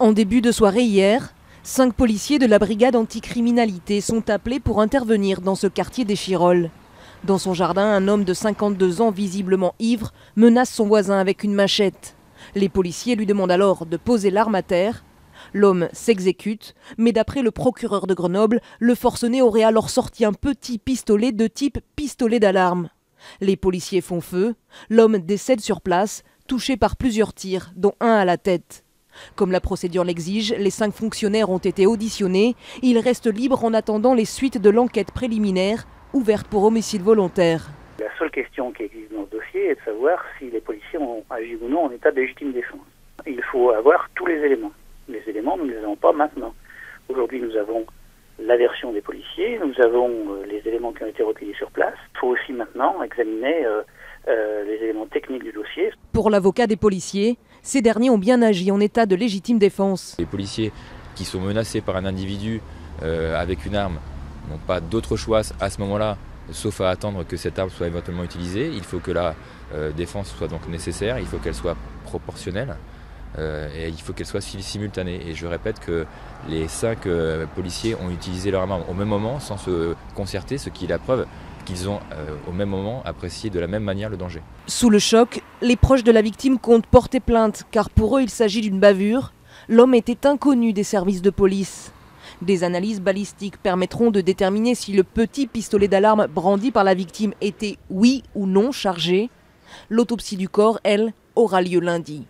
En début de soirée hier, 5 policiers de la brigade anticriminalité sont appelés pour intervenir dans ce quartier des Chirolles. Dans son jardin, un homme de 52 ans, visiblement ivre, menace son voisin avec une machette. Les policiers lui demandent alors de poser l'arme à terre. L'homme s'exécute, mais d'après le procureur de Grenoble, le forcené aurait alors sorti un petit pistolet de type pistolet d'alarme. Les policiers font feu, l'homme décède sur place, touché par plusieurs tirs, dont un à la tête. Comme la procédure l'exige, les 5 fonctionnaires ont été auditionnés. Ils restent libres en attendant les suites de l'enquête préliminaire ouverte pour homicide volontaire. La seule question qui existe dans ce dossier est de savoir si les policiers ont agi ou non en état de légitime défense. Il faut avoir tous les éléments. Les éléments, nous ne les avons pas maintenant. Aujourd'hui, nous avons la version des policiers, nous avons les éléments qui ont été recueillis sur place. Il faut aussi maintenant examiner les éléments techniques du dossier. Pour l'avocat des policiers, ces derniers ont bien agi en état de légitime défense. Les policiers qui sont menacés par un individu avec une arme n'ont pas d'autre choix à ce moment-là, sauf à attendre que cette arme soit éventuellement utilisée. Il faut que la défense soit donc nécessaire, il faut qu'elle soit proportionnelle et il faut qu'elle soit simultanée. Et je répète que les 5 policiers ont utilisé leur arme au même moment sans se concerter, ce qui est la preuve qu'ils ont au même moment apprécié de la même manière le danger. Sous le choc, les proches de la victime comptent porter plainte car pour eux il s'agit d'une bavure. L'homme était inconnu des services de police. Des analyses balistiques permettront de déterminer si le petit pistolet d'alarme brandi par la victime était oui ou non chargé. L'autopsie du corps, elle, aura lieu lundi.